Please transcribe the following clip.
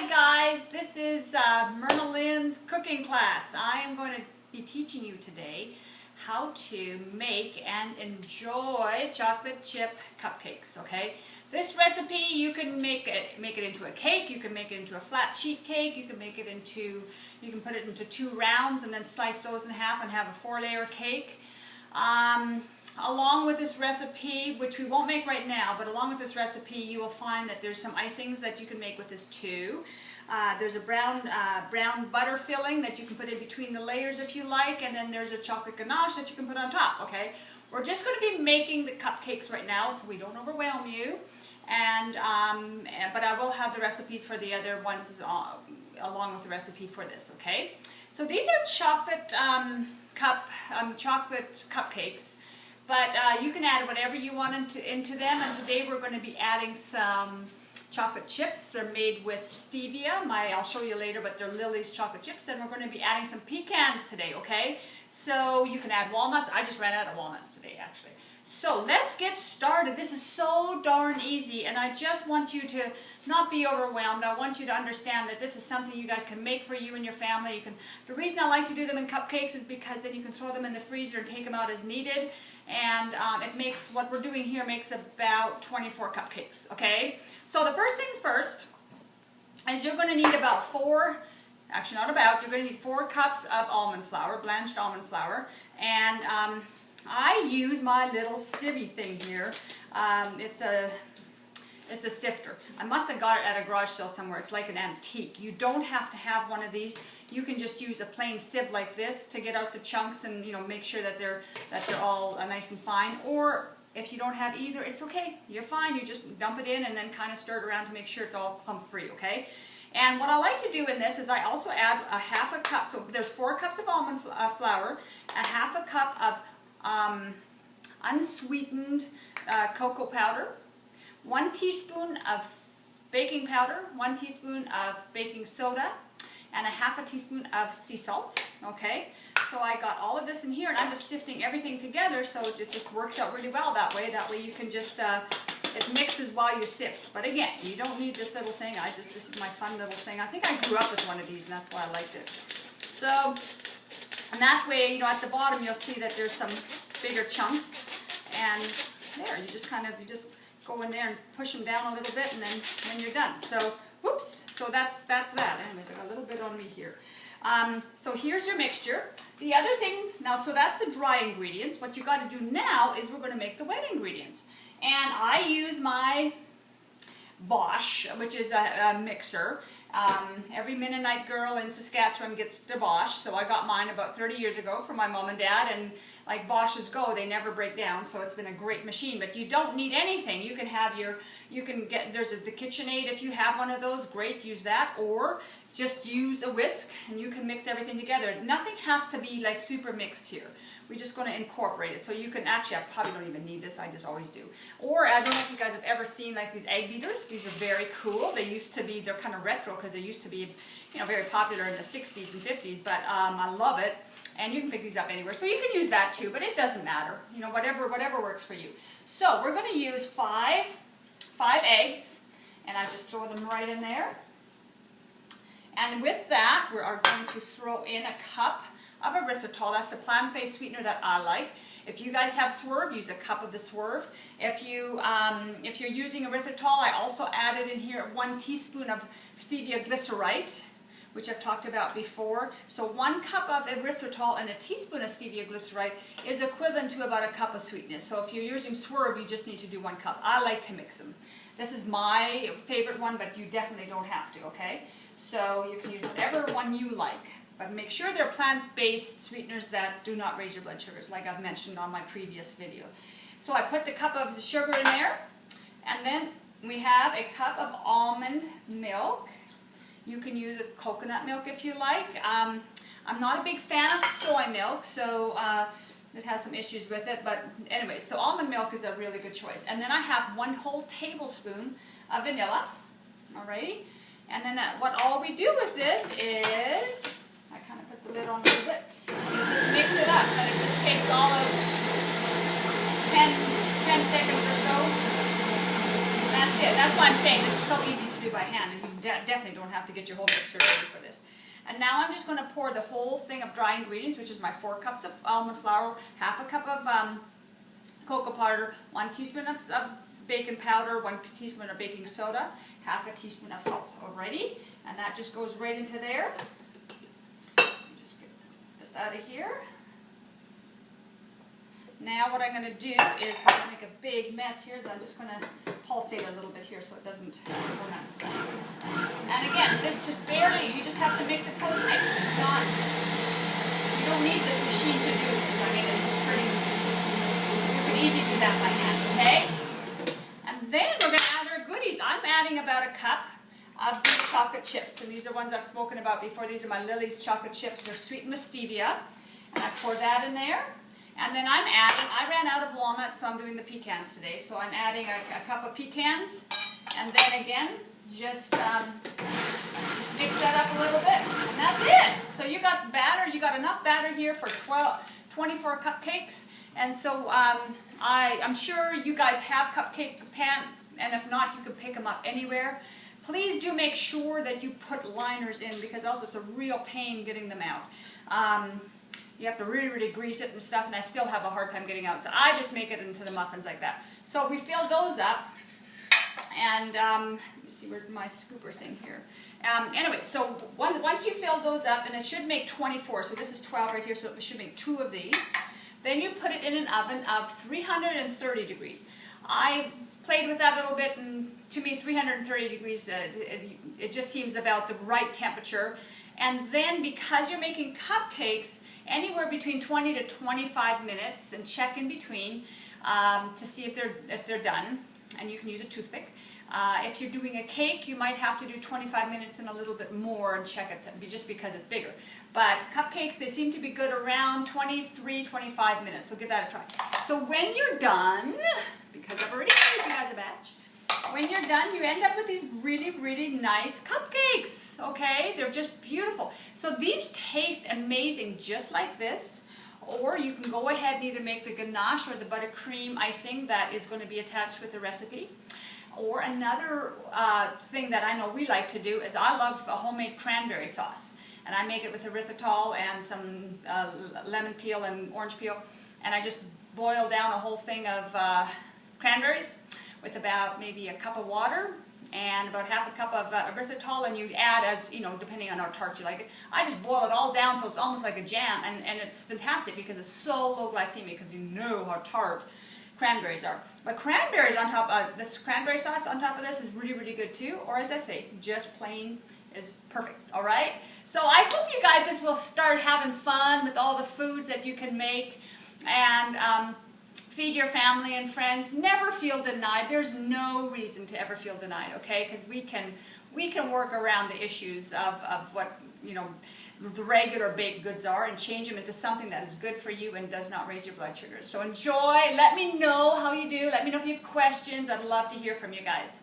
Hi guys, this is Myrna Lynn's cooking class. I am going to be teaching you today how to make and enjoy chocolate chip cupcakes, okay? This recipe, you can make it into a cake, you can make it into a flat sheet cake, you can put it into 2 rounds and then slice those in half and have a 4-layer cake. Along with this recipe, which we won't make right now, but along with this recipe you will find that there's some icings that you can make with this too. There's a brown butter filling that you can put in between the layers if you like, and then there's a chocolate ganache that you can put on top, okay? We're just going to be making the cupcakes right now so we don't overwhelm you, but I will have the recipes for the other ones along with the recipe for this, okay? So these are chocolate cupcakes. But you can add whatever you want into them, and today we're going to be adding some chocolate chips. They're made with stevia. I'll show you later, but they're Lily's chocolate chips, and we're going to be adding some pecans today, okay? So you can add walnuts. I just ran out of walnuts today, actually. So let's get started. This is so darn easy, and I just want you to not be overwhelmed. I want you to understand that this is something you guys can make for you and your family. The reason I like to do them in cupcakes is because then you can throw them in the freezer and take them out as needed, and what we're doing here makes about 24 cupcakes, okay? So the first things first is you're going to need about you're going to need 4 cups of almond flour, blanched almond flour, and I use my little sievie thing here. It's a sifter. I must have got it at a garage sale somewhere. It's like an antique. You don't have to have one of these. You can just use a plain sieve like this to get out the chunks and make sure that they're all nice and fine. Or if you don't have either, it's okay. You're fine. You just dump it in and then kind of stir it around to make sure it's all clump free. Okay. And what I like to do in this is I also add a half a cup. So there's 4 cups of almond flour, a half a cup of unsweetened cocoa powder, 1 teaspoon of baking powder, 1 teaspoon of baking soda, and a half a teaspoon of sea salt, okay? So I got all of this in here, and I'm just sifting everything together, so it just works out really well that way. That way you can just, it mixes while you sift. But again, you don't need this little thing. This is my fun little thing. I think I grew up with one of these, and that's why I liked it. So, and that way, at the bottom you'll see that there's some bigger chunks, and there, you just go in there and push them down a little bit, and then you're done. So, whoops, so that's that. Anyways, I got a little bit on me here. So here's your mixture. The other thing, so that's the dry ingredients. What you got to do now is we're going to make the wet ingredients. And I use my Bosch, which is a mixer. Every Mennonite girl in Saskatchewan gets their Bosch, so I got mine about 30 years ago from my mom and dad, and like Bosches go, they never break down, so it's been a great machine. But you don't need anything. You can have there's the KitchenAid. If you have one of those, great, use that, or just use a whisk and you can mix everything together. Nothing has to be like super mixed here. We're just going to incorporate it. So you can I probably don't even need this, I just always do. Or I don't know if you guys have ever seen like these egg beaters. These are very cool. They're kind of retro because they used to be, very popular in the 60s and 50s, but I love it. And you can pick these up anywhere. So you can use that too, but it doesn't matter. Whatever works for you. So we're going to use 5 eggs, and I just throw them right in there. And with that, we are going to throw in a cup of erythritol. That's the plant-based sweetener that I like. If you guys have Swerve, use a cup of the Swerve. If you're using erythritol, I also added in here 1 teaspoon of stevia glycerite, which I've talked about before. So 1 cup of erythritol and a teaspoon of stevia glycerite is equivalent to about a cup of sweetness. So if you're using Swerve, you just need to do 1 cup. I like to mix them. This is my favorite one, but you definitely don't have to, okay? So you can use whatever one you like. But make sure they're plant-based sweeteners that do not raise your blood sugars, like I've mentioned on my previous video. So I put the cup of the sugar in there, and then we have a cup of almond milk. You can use coconut milk if you like. I'm not a big fan of soy milk, so it has some issues with it. But anyway, so almond milk is a really good choice. And then I have 1 whole tablespoon of vanilla. Alrighty. And then all we do with this is, I kind of put the lid on a little bit, you just mix it up, and it just takes all of 10 seconds or so. that's it. That's why I'm saying this is so easy to do by hand, and you definitely don't have to get your whole mixer ready for this. And now I'm just going to pour the whole thing of dry ingredients, which is my 4 cups of almond flour, half a cup of cocoa powder, 1 teaspoon of baking powder, 1 teaspoon of baking soda, half a teaspoon of salt. Alrighty, and that just goes right into there. Just get this out of here. Now what I'm going to do is I'm going to make a big mess here, so I'm just going to pulsate a little bit here so it doesn't go nuts. And again, this just barely, you just have to mix it till it's mixed. It's not, you don't need this machine to do this. I mean, it's pretty, you can easily do that by hand, okay? And then we're going to add our goodies. I'm adding about a cup of these chocolate chips, and these are ones I've spoken about before. These are my Lily's chocolate chips. They're sweetened with stevia, and I pour that in there. And then I'm adding, I ran out of walnuts, so I'm doing the pecans today. So I'm adding a cup of pecans, and then again, just mix that up a little bit, and that's it. So you got batter, you got enough batter here for 24 cupcakes. And so I'm sure you guys have cupcake pan, and if not, you can pick them up anywhere. Please do make sure that you put liners in, because else it's a real pain getting them out. You have to really, really grease it and stuff, and I still have a hard time getting out. So I just make it into the muffins like that. So we fill those up, and let me see, where's my scooper thing here. Anyway, so once you fill those up, and it should make 24, so this is 12 right here, so it should make 2 of these. Then you put it in an oven of 330 degrees. I played with that a little bit, and to me 330 degrees, it just seems about the right temperature. And then because you're making cupcakes, anywhere between 20 to 25 minutes, and check in between to see if they're done, and you can use a toothpick. If you're doing a cake, you might have to do 25 minutes and a little bit more and check it just because it's bigger. But cupcakes, they seem to be good around 23, 25 minutes, so give that a try. So when you're done, because I've already made you guys a batch, when you're done, you end up with these really, really nice cupcakes, okay? They're just beautiful. So these taste amazing just like this, or you can go ahead and either make the ganache or the buttercream icing that is going to be attached with the recipe. Or another thing that I know we like to do is I love a homemade cranberry sauce. And I make it with erythritol and some lemon peel and orange peel. And I just boil down a whole thing of cranberries with about maybe a cup of water and about half a cup of erythritol, and you add, as you know, depending on how tart you like it. I just boil it all down so it's almost like a jam, and it's fantastic because it's so low glycemic, because you know how tart cranberries are. But cranberries on top of this cranberry sauce on top of this is really, really good too. Or as I say, just plain is perfect. All right. So I hope you guys just will start having fun with all the foods that you can make, and feed your family and friends. Never feel denied. There's no reason to ever feel denied, okay? Because we can work around the issues of what, you know, the regular baked goods are, and change them into something that is good for you and does not raise your blood sugars. So enjoy. Let me know how you do. Let me know if you have questions. I'd love to hear from you guys.